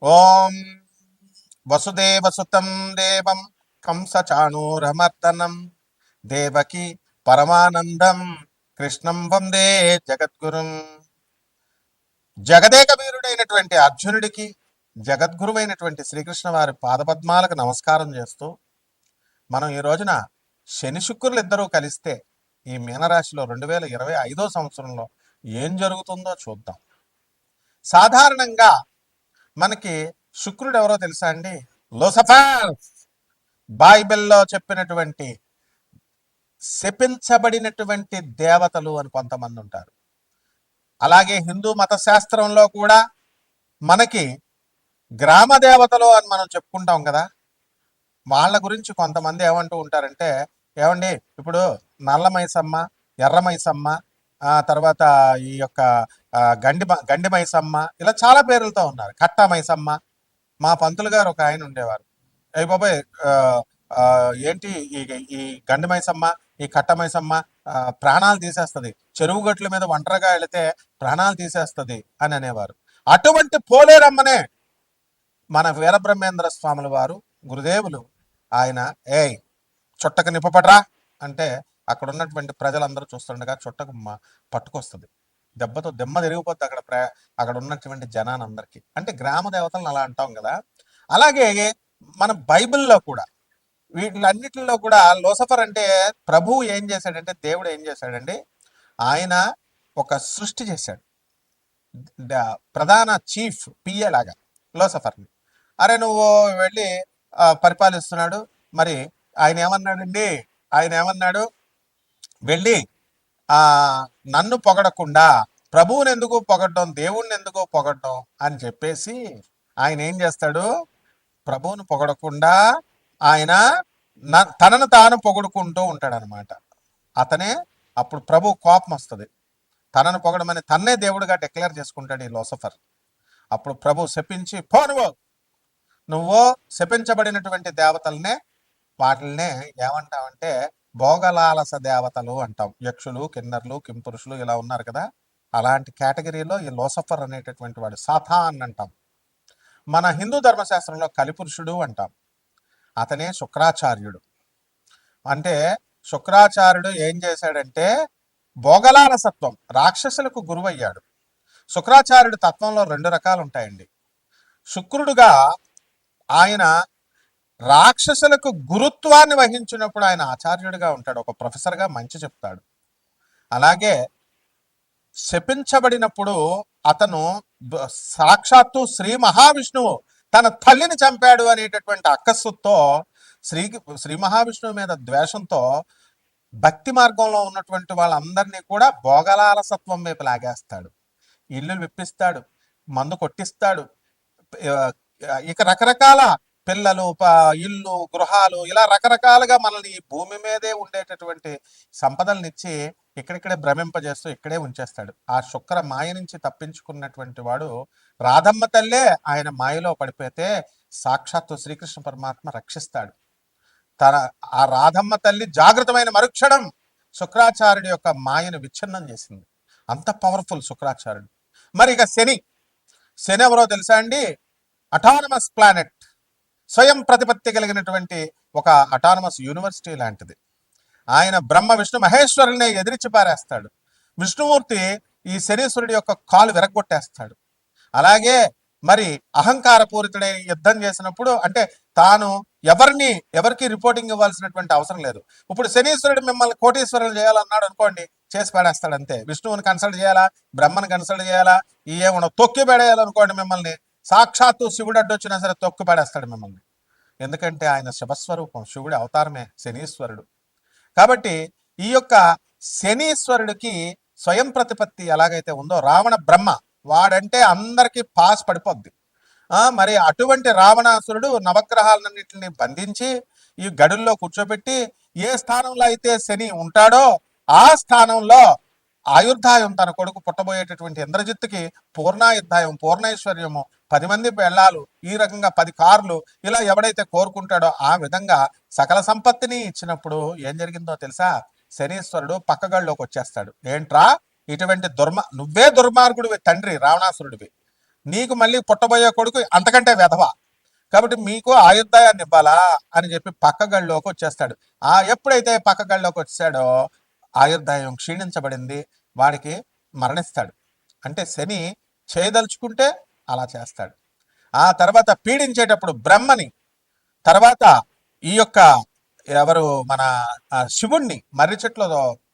ఓం వసుదేవసుతం దేవం కంసచాణూరమర్దనం దేవకి పరమానందం కృష్ణం వందే జగద్గురుం. జగదేక వీరుడైనటువంటి అర్జునుడికి జగద్గురువైనటువంటి శ్రీకృష్ణ వారి పాదపద్మాలకు నమస్కారం చేస్తూ మనం ఈ రోజున శని శుక్రులు ఇద్దరూ కలిస్తే ఈ మీనరాశిలో 2025 సంవత్సరంలో ఏం జరుగుతుందో చూద్దాం. సాధారణంగా మనకి శుక్రుడు ఎవరో తెలుసా అండి? లూసిఫర్. బైబిల్లో చెప్పినటువంటి శపించబడినటువంటి దేవతలు అని కొంతమంది ఉంటారు. అలాగే హిందూ మత శాస్త్రంలో కూడా మనకి గ్రామ దేవతలు అని మనం చెప్పుకుంటాం కదా. వాళ్ళ గురించి కొంతమంది ఏమంటూ ఉంటారంటే, ఏమండి ఇప్పుడు నల్ల మైసమ్మ, ఎర్ర మైసమ్మ, తర్వాత ఈ యొక్క గండి మైసమ్మ, ఇలా చాలా పేర్లతో ఉన్నారు. కట్ట మైసమ్మ. మా పంతులు గారు ఒక ఆయన ఉండేవారు. అయ్యి బాబాయ్, ఏంటి ఈ ఈ గండి మైసమ్మ, ఈ కట్ట మైసమ్మ ప్రాణాలు తీసేస్తుంది, చెరువు గట్ల మీద ఒంటరిగా వెళితే ప్రాణాలు తీసేస్తుంది అని అనేవారు. అటువంటి పోలేరమ్మనే మన వీరబ్రహ్మేంద్ర స్వాముల వారు గురుదేవులు ఆయన చుట్టకు నిప్పపడరా అంటే అక్కడ ఉన్నటువంటి ప్రజలందరూ చూస్తుండగా చుట్టకు పట్టుకొస్తుంది. దెబ్బతో దెమ్మ తిరిగిపోద్ది అక్కడ ఉన్నటువంటి జనానందరికీ. అంటే గ్రామ దేవతలను అలా అంటాం కదా. అలాగే మన బైబిల్లో కూడా వీటిలన్నిటిలో కూడా లూసిఫర్ అంటే ప్రభువు ఏం చేశాడంటే, దేవుడు ఏం చేశాడండి, ఆయన ఒక సృష్టి చేశాడు. ప్రధాన చీఫ్ పిఏ లాగా లూసిఫర్ని. అరే నువ్వు వెళ్ళి పరిపాలిస్తున్నాడు. మరి ఆయన ఏమన్నాడు, వెళ్ళి నన్ను పొగడకుండా ప్రభువుని ఎందుకు పొగడటం, దేవుణ్ణి ఎందుకు పొగడటం అని చెప్పేసి ఆయన ఏం చేస్తాడు, ప్రభువుని పొగడకుండా ఆయన తనను తాను పొగుడుకుంటూ ఉంటాడనమాట. అతనే అప్పుడు ప్రభు కోపం వస్తుంది. తనను పొగడమని తన్నే దేవుడిగా డిక్లేర్ చేసుకుంటాడు ఈ లూసిఫర్. అప్పుడు ప్రభు శపించి, పో నువ్వు శపించబడినటువంటి దేవతలనే వాటిల్నే ఏమంటావంటే భోగలాలస దేవతలు అంటాం. యక్షులు, కిన్నర్లు, కింపురుషులు ఇలా ఉన్నారు కదా. అలాంటి కేటగిరీలో ఈ లూసిఫర్ అనేటటువంటి వాడు సాతాన్ అంటాం. మన హిందూ ధర్మశాస్త్రంలో కలిపురుషుడు అంటాం. అతనే శుక్రాచార్యుడు. అంటే శుక్రాచార్యుడు ఏం చేశాడంటే భోగలాలసత్వం, రాక్షసులకు గురువయ్యాడు. శుక్రాచార్యుడు తత్వంలో 2 రకాలు ఉంటాయండి. శుక్రుడుగా ఆయన రాక్షసులకు గురుత్వాన్ని వహించినప్పుడు ఆయన ఆచార్యుడిగా ఉంటాడు, ఒక ప్రొఫెసర్గా మంచి చెప్తాడు. అలాగే శపించబడినప్పుడు అతను సాక్షాత్తు శ్రీ మహావిష్ణువు తన తల్లిని చంపాడు అనేటటువంటి అక్కస్సుతో శ్రీ మహావిష్ణువు మీద ద్వేషంతో భక్తి మార్గంలో ఉన్నటువంటి వాళ్ళందరినీ కూడా భోగలాలసత్వం వైపు లాగేస్తాడు. ఇల్లు విప్పిస్తాడు, మందు కొట్టిస్తాడు, ఇక రకరకాల పిల్లలు, ఇల్లు, గృహాలు, ఇలా రకరకాలుగా మనల్ని ఈ భూమి మీదే ఉండేటటువంటి సంపదలనిచ్చి ఇక్కడిక్కడే భ్రమింపజేస్తూ ఇక్కడే ఉంచేస్తాడు. ఆ శుక్ర మాయ నుంచి తప్పించుకున్నటువంటి వాడు రాధమ్మ తల్లే ఆయన మాయలో పడిపోతే సాక్షాత్తు శ్రీకృష్ణ పరమాత్మ రక్షిస్తాడు. ఆ రాధమ్మ తల్లి జాగృతమైన మరుక్షణం శుక్రాచార్యుడి యొక్క మాయను విచ్ఛిన్నం చేసింది. అంత పవర్ఫుల్ శుక్రాచార్యుడు. మరి ఇక శని ఎవరో తెలుసా అండి? అటానమస్ ప్లానెట్, స్వయం ప్రతిపత్తి కలిగినటువంటి ఒక అటానమస్ యూనివర్సిటీ లాంటిది. ఆయన బ్రహ్మ విష్ణు మహేశ్వరుల్ని ఎదిరించి పారేస్తాడు. విష్ణుమూర్తి ఈ శనీశ్వరుడి యొక్క కాలు విరగొట్టేస్తాడు. అలాగే మరి అహంకారపూరితుడై యుద్ధం చేసినప్పుడు, అంటే తాను ఎవరికి రిపోర్టింగ్ ఇవ్వాల్సినటువంటి అవసరం లేదు. ఇప్పుడు శనీశ్వరుడు మిమ్మల్ని కోటీశ్వరులు చేయాలన్నాడు అనుకోండి, చేసి పడేస్తాడు అంతే. విష్ణువుని కన్సల్ట్ చేయాలా, బ్రహ్మని కన్సల్ట్ చేయాలా, ఏమన్నా తొక్కి పడేయాలనుకోండి మిమ్మల్ని, సాక్షాత్తు శివుడు అడ్డొచ్చినా సరే తొక్కి పడేస్తాడు మిమ్మల్ని. ఎందుకంటే ఆయన శివస్వరూపం, శివుడి అవతారమే శనీశ్వరుడు. కాబట్టి ఈ యొక్క శనీశ్వరుడికి స్వయం ప్రతిపత్తి ఎలాగైతే ఉందో, రావణ బ్రహ్మ వాడంటే అందరికీ పాస్ పడిపోద్ది. మరి అటువంటి రావణాసురుడు నవగ్రహాలన్నింటినీ బంధించి ఈ గడుల్లో కూర్చోబెట్టి ఏ స్థానంలో అయితే శని ఉంటాడో ఆ స్థానంలో ఆయుర్దాయం, తన కొడుకు పుట్టబోయేటటువంటి ఇంద్రజిత్తుకి పూర్ణాయుర్దాయం, పూర్ణైశ్వర్యము, 10 మంది పెళ్ళాలు, ఈ రకంగా 10 కార్లు, ఇలా ఎవడైతే కోరుకుంటాడో ఆ విధంగా సకల సంపత్తిని ఇచ్చినప్పుడు ఏం జరిగిందో తెలుసా? శనీశ్వరుడు పక్కగళ్ళలోకి వచ్చేస్తాడు. ఏంట్రా ఇటువంటి నువ్వే దుర్మార్గుడివి తండ్రి రావణాసురుడివి, నీకు మళ్ళీ పుట్టబోయే కొడుకు అంతకంటే వెధవ. కాబట్టి మీకు ఆయుర్దాయాన్ని ఇవ్వాలా అని చెప్పి పక్క గడిలోకి వచ్చేస్తాడు. ఎప్పుడైతే పక్క గడిలోకి వచ్చాడో ఆయుర్దాయం క్షీణించబడింది, వాడికి మరణిస్తాడు. అంటే శని చేయదలుచుకుంటే అలా చేస్తాడు. ఆ తర్వాత పీడించేటప్పుడు బ్రహ్మని, తర్వాత ఈ యొక్క ఎవరు మన శివుణ్ణి మర్రి చెట్లో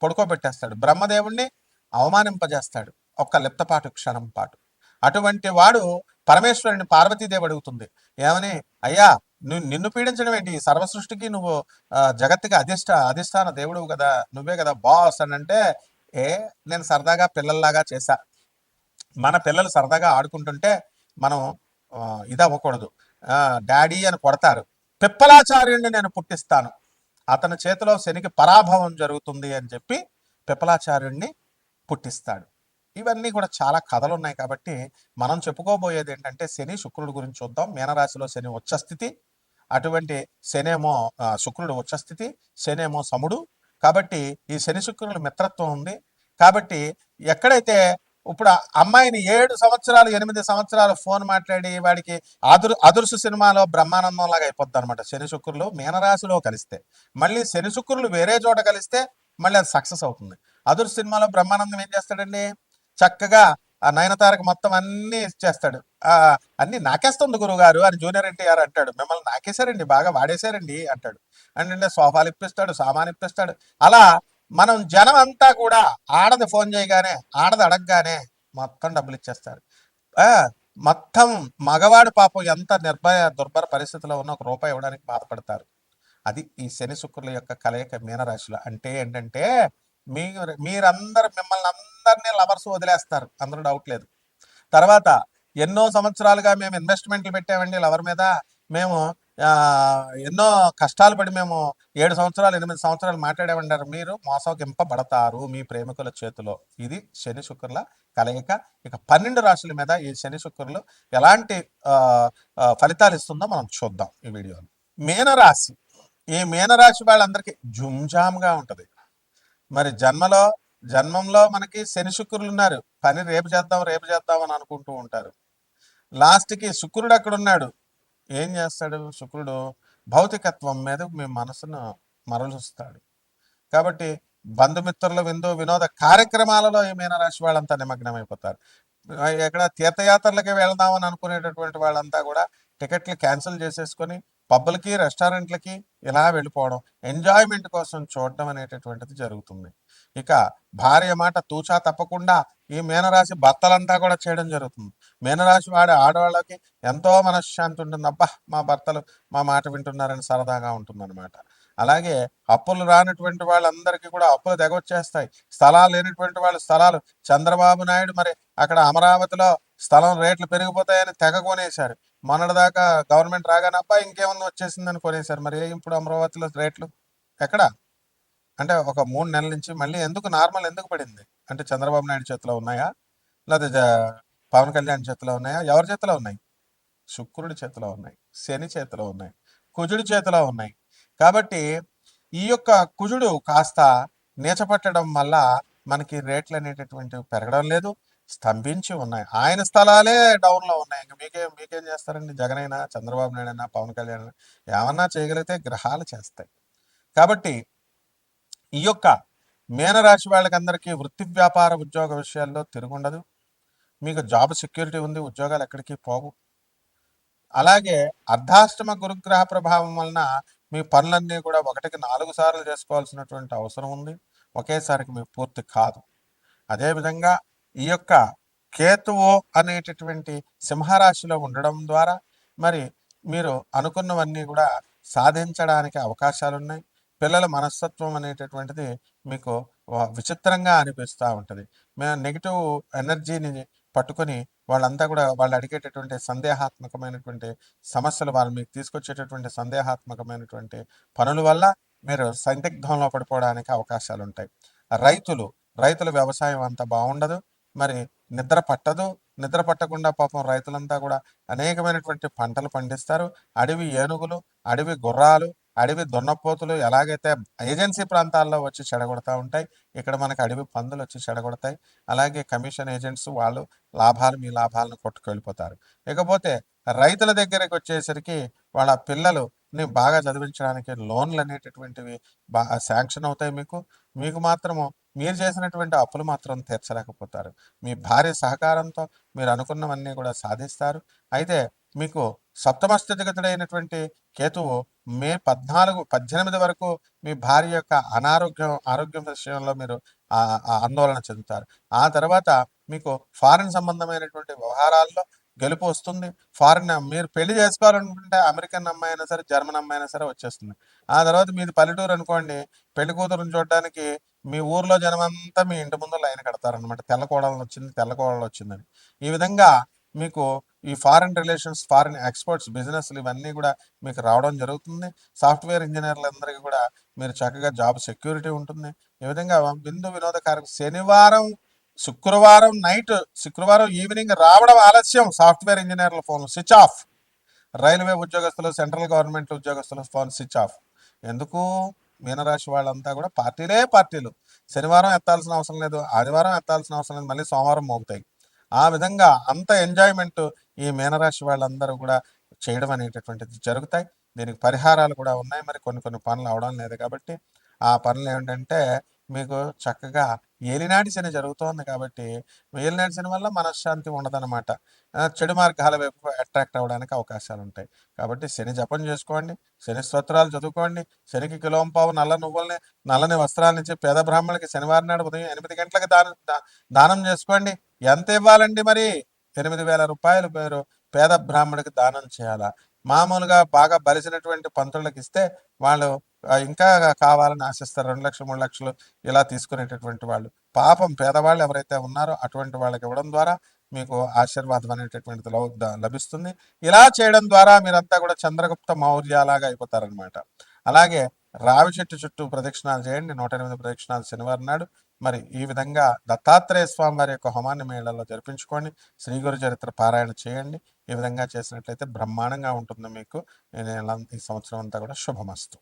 పడుకోబెట్టేస్తాడు. బ్రహ్మదేవుణ్ణి అవమానింపజేస్తాడు ఒక్క లిప్తపాటు క్షణం పాటు. అటువంటి వాడు పరమేశ్వరుని పార్వతీదేవి అడుగుతుంది ఏమని, అయ్యా నిన్ను పీడించడం ఏంటి, సర్వ సృష్టికి నువ్వు జగత్తుకి అధిష్టాన దేవుడు కదా, నువ్వే కదా బాస్ అని అంటే, నేను సరదాగా పిల్లల్లాగా చేశా, మన పిల్లలు సరదాగా ఆడుకుంటుంటే మనం ఇది అవ్వకూడదు, డాడీ అని కొడతారు, పిప్పలాచార్యుడిని నేను పుట్టిస్తాను, అతని చేతిలో శనికి పరాభవం జరుగుతుంది అని చెప్పి పిప్పలాచార్యుడిని పుట్టిస్తాడు. ఇవన్నీ కూడా చాలా కథలు ఉన్నాయి. కాబట్టి మనం చెప్పుకోబోయేది ఏంటంటే శని శుక్రుడు గురించి చూద్దాం. మీనరాశిలో శని ఉచ్చస్థితి, అటువంటి శనేమో శుక్రుడు ఉచ్చస్థితి, శనేమో సముడు. కాబట్టి ఈ శని శుక్రుల మిత్రత్వం ఉంది. కాబట్టి ఎక్కడైతే ఇప్పుడు అమ్మాయిని 7 సంవత్సరాలు 8 సంవత్సరాలు ఫోన్ మాట్లాడి వాడికి అదుర్సు సినిమాలో బ్రహ్మానందం లాగా అయిపోద్ది అనమాట. శని శుక్రులు మీనరాశిలో కలిస్తే, మళ్ళీ శని శుక్రులు వేరే చోట కలిస్తే మళ్ళీ అది సక్సెస్ అవుతుంది. అదుర్సు సినిమాలో బ్రహ్మానందం ఏం చేస్తాడండి, చక్కగా ఆ నయనతారకు మొత్తం అన్ని చేస్తాడు. అన్ని నాకేస్తుంది గురువుగారు అని జూనియర్ ఎన్టీఆర్ అంటాడు, మిమ్మల్ని నాకేశారండి, బాగా వాడేశారండి అంటాడు. అంటే సోఫాలు ఇప్పిస్తాడు, సామాన్ ఇప్పిస్తాడు. అలా మనం జనం అంతా కూడా ఆడది ఫోన్ చేయగానే, ఆడది అడగగానే మొత్తం డబ్బులు ఇచ్చేస్తారు. మొత్తం మగవాడు పాపం ఎంత దుర్భర పరిస్థితిలో ఉన్న ₹1 ఇవ్వడానికి బాధపడతారు. అది ఈ శని శుక్రుల యొక్క కలయిక మీనరాశిలో. అంటే ఏంటంటే మీరందరూ మిమ్మల్ని అందరినీ లవర్స్ వదిలేస్తారు, అందులో డౌట్ లేదు. తర్వాత ఎన్నో సంవత్సరాలుగా మేము ఇన్వెస్ట్మెంట్లు పెట్టామండి లవర్ మీద, మేము ఎన్నో కష్టాలు పడి మేము 7 సంవత్సరాలు 8 సంవత్సరాలు మాట్లాడామంటారు, మీరు మోసగింపబడతారు మీ ప్రేమికుల చేతిలో. ఇది శని శుక్రుల కలయిక. ఇక 12 రాశుల మీద ఈ శని శుక్రులు ఎలాంటి ఫలితాలు ఇస్తుందో మనం చూద్దాం ఈ వీడియోలో. మీనరాశి, ఈ మీనరాశి వాళ్ళందరికీ జుంజామ్గా ఉంటుంది. మరి జన్మంలో మనకి శని శుక్రులు ఉన్నారు, పని రేపు చేద్దాం అని అనుకుంటూ ఉంటారు. లాస్ట్కి శుక్రుడు అక్కడ ఉన్నాడు, ఏం చేస్తాడు శుక్రుడు, భౌతికత్వం మీద మీ మనసును మరలుస్తాడు. కాబట్టి బంధుమిత్రుల వినోద కార్యక్రమాలలో ఈ మీనరాశి వాళ్ళంతా నిమగ్నమైపోతారు. ఎక్కడ తీర్థయాత్రలకి వెళ్దామని అనుకునేటటువంటి వాళ్ళంతా కూడా టికెట్లు క్యాన్సిల్ చేసేసుకొని పబ్బులకి రెస్టారెంట్లకి ఇలా వెళ్ళిపోవడం, ఎంజాయ్మెంట్ కోసం చూడడం అనేటటువంటిది జరుగుతుంది. ఇక భార్య మాట తూచా తప్పకుండా ఈ మీనరాశి భర్తలంతా కూడా చేయడం జరుగుతుంది. మీనరాశి ఆడవాళ్ళకి ఎంతో మనశ్శాంతి ఉంటుంది, అబ్బా మా భర్తలు మా మాట వింటున్నారని సరదాగా ఉంటుందన్నమాట. అలాగే అప్పులు రానటువంటి వాళ్ళందరికీ కూడా అప్పులు తెగొచ్చేస్తాయి. స్థలాలు లేనటువంటి వాళ్ళు స్థలాలు, చంద్రబాబు నాయుడు మరి అక్కడ అమరావతిలో స్థలం రేట్లు పెరిగిపోతాయని తెగ కొనేశారు. మొన్నటిదాకా గవర్నమెంట్ రాగానే అబ్బా ఇంకేమన్నా వచ్చేసిందని కొనేశారు. మరి ఇప్పుడు అమరావతిలో రేట్లు ఎక్కడ అంటే ఒక 3 నెలల నుంచి మళ్ళీ ఎందుకు నార్మల్ ఎందుకు పడింది అంటే చంద్రబాబు నాయుడు చేతిలో ఉన్నాయా, లేదా పవన్ కళ్యాణ్ చేతిలో ఉన్నాయా, ఎవరి చేతిలో ఉన్నాయి? శుక్రుడి చేతిలో ఉన్నాయి, శని చేతిలో ఉన్నాయి, కుజుడి చేతిలో ఉన్నాయి. కాబట్టి ఈ యొక్క కుజుడు కాస్త నీచపట్టడం వల్ల మనకి రేట్లు అనేటటువంటివి పెరగడం లేదు, స్తంభించి ఉన్నాయి. ఆయన స్థలాలే డౌన్లో ఉన్నాయి. ఇంకా మీకేం చేస్తారండి? జగన్ అయినా, చంద్రబాబు నాయుడు అయినా, పవన్ కళ్యాణ్ అయినా ఏమన్నా చేయగలిగితే గ్రహాలు చేస్తాయి. కాబట్టి ఈ యొక్క మీనరాశి వాళ్ళకందరికీ వృత్తి వ్యాపార ఉద్యోగ విషయాల్లో తిరుగుండదు. మీకు జాబ్ సెక్యూరిటీ ఉంది, ఉద్యోగాలు ఎక్కడికి పోవు. అలాగే అర్ధాష్టమ గురుగ్రహ ప్రభావం వలన మీ పనులన్నీ కూడా 1కి 4 సార్లు చేసుకోవాల్సినటువంటి అవసరం ఉంది, ఒకేసారికి మీకు పూర్తి కాదు. అదేవిధంగా ఈ యొక్క కేతువు అనేటటువంటి సింహరాశిలో ఉండడం ద్వారా మరి మీరు అనుకున్నవన్నీ కూడా సాధించడానికి అవకాశాలు ఉన్నాయి. పిల్లల మనస్తత్వం అనేటటువంటిది మీకు విచిత్రంగా అనిపిస్తూ ఉంటుంది. మేము నెగిటివ్ ఎనర్జీని పట్టుకొని వాళ్ళంతా కూడా వాళ్ళు అడిగేటటువంటి సందేహాత్మకమైనటువంటి సమస్యలు, వాళ్ళు మీకు తీసుకొచ్చేటటువంటి సందేహాత్మకమైనటువంటి పనుల వల్ల మీరు సందిగ్ధంలో పడిపోవడానికి అవకాశాలు ఉంటాయి. రైతుల వ్యవసాయం అంత బాగుండదు, మరి నిద్ర పట్టదు. నిద్ర పట్టకుండా పాపం రైతులంతా కూడా అనేకమైనటువంటి పంటలు పండిస్తారు. అడవి ఏనుగులు, అడవి గుర్రాలు, అడవి దున్నపోతులు ఎలాగైతే ఏజెన్సీ ప్రాంతాల్లో వచ్చి చెడగొడతా ఉంటాయి, ఇక్కడ మనకి అడవి పందులు వచ్చి చెడగొడతాయి. అలాగే కమిషన్ ఏజెంట్స్ వాళ్ళు లాభాలు మీ లాభాలను కొట్టుకెళ్ళిపోతారు. ఇకపోతే రైతుల దగ్గరికి వచ్చేసరికి వాళ్ళ పిల్లలుని బాగా చదివించడానికి లోన్లు అనేటటువంటివి శాంక్షన్ అవుతాయి మీకు. మీకు మాత్రము మీరు చేసినటువంటి అప్పులు మాత్రం తీర్చలేకపోతారు. మీ భార్య సహకారంతో మీరు అనుకున్నవన్నీ కూడా సాధిస్తారు. అయితే మీకు సప్తమ స్థితిగతుడైనటువంటి కేతువు మే 18 వరకు మీ భార్య యొక్క ఆరోగ్యం విషయంలో మీరు ఆందోళన చెందుతారు. ఆ తర్వాత మీకు ఫారిన్ సంబంధమైనటువంటి వ్యవహారాల్లో గెలుపు వస్తుంది. మీరు పెళ్లి చేసుకోవాలనుకుంటే అమెరికన్ అమ్మాయి అయినా సరే, జర్మన్ అమ్మాయి అయినా సరే వచ్చేస్తుంది. ఆ తర్వాత మీది పల్లెటూరు అనుకోండి, పెళ్లి కూతురుని చూడడానికి మీ ఊర్లో జనమంతా మీ ఇంటి ముందు లైన్ కడతారనమాట. తెల్ల కోడలు వచ్చిందని. ఈ విధంగా మీకు ఈ ఫారిన్ రిలేషన్స్, ఫారిన్ ఎక్స్పోర్ట్స్, బిజినెస్లు ఇవన్నీ కూడా మీకు రావడం జరుగుతుంది. సాఫ్ట్వేర్ ఇంజనీర్లందరికీ కూడా మీరు చక్కగా జాబ్ సెక్యూరిటీ ఉంటుంది. ఈ విధంగా బిందు వినోద కార్యక్రమం శుక్రవారం ఈవినింగ్ రావడం ఆలస్యం. సాఫ్ట్వేర్ ఇంజనీర్ల ఫోన్ స్విచ్ ఆఫ్. రైల్వే ఉద్యోగస్తులు, సెంట్రల్ గవర్నమెంట్ ఉద్యోగస్తుల ఫోన్ స్విచ్ ఆఫ్. ఎందుకు? మీనరాశి వాళ్ళంతా కూడా పార్టీలు. శనివారం ఎత్తాల్సిన అవసరం లేదు, ఆదివారం ఎత్తాల్సిన అవసరం లేదు, మళ్ళీ సోమవారం మోగుతాయి. ఆ విధంగా అంత ఎంజాయ్మెంట్ ఈ మీనరాశి వాళ్ళందరూ కూడా చేయడం అనేటటువంటిది జరుగుతాయి. దీనికి పరిహారాలు కూడా ఉన్నాయి. మరి కొన్ని పనులు అవడం లేదు కాబట్టి ఆ పనులు ఏమిటంటే మీకు చక్కగా ఏలినాటి శని జరుగుతోంది కాబట్టి ఏలినాటి శని వల్ల మనశ్శాంతి ఉండదన్నమాట. చెడు మార్గాల వైపు అట్రాక్ట్ అవ్వడానికి అవకాశాలు ఉంటాయి. కాబట్టి శని జపం చేసుకోండి, శని స్తోత్రాలు చదువుకోండి, శనికి కిలోంపావు నల్లని వస్త్రాల నుంచి పేద బ్రాహ్మణులకి శనివారం నాడు ఉదయం 8 గంటలకు దానం చేసుకోండి. ఎంత ఇవ్వాలండి మరి? 8,000 రూపాయలు మీరు పేద బ్రాహ్మడికి దానం చేయాలా. మామూలుగా బాగా బలిసినటువంటి పంతులకు ఇస్తే వాళ్ళు ఇంకా కావాలని ఆశిస్తారు. 2 లక్షలు 3 లక్షలు ఇలా తీసుకునేటటువంటి వాళ్ళు. పాపం పేదవాళ్ళు ఎవరైతే ఉన్నారో అటువంటి వాళ్ళకి ఇవ్వడం ద్వారా మీకు ఆశీర్వాదం అనేటటువంటిది లభిస్తుంది. ఇలా చేయడం ద్వారా మీరంతా కూడా చంద్రగుప్త మౌర్యలాగా అయిపోతారనమాట. అలాగే రావి చెట్టు చుట్టూ ప్రదక్షిణాలు చేయండి, 108 ప్రదక్షిణాలు శనివారం నాడు. మరి ఈ విధంగా దత్తాత్రేయ స్వామి వారి యొక్క హోమాన్ని మేళల్లో జరిపించుకోండి. శ్రీ గురు చరిత్ర పారాయణ చేయండి. ఈ విధంగా చేసినట్లయితే బ్రహ్మాండంగా ఉంటుంది మీకు. ఈ సంవత్సరం అంతా కూడా శుభమస్తు.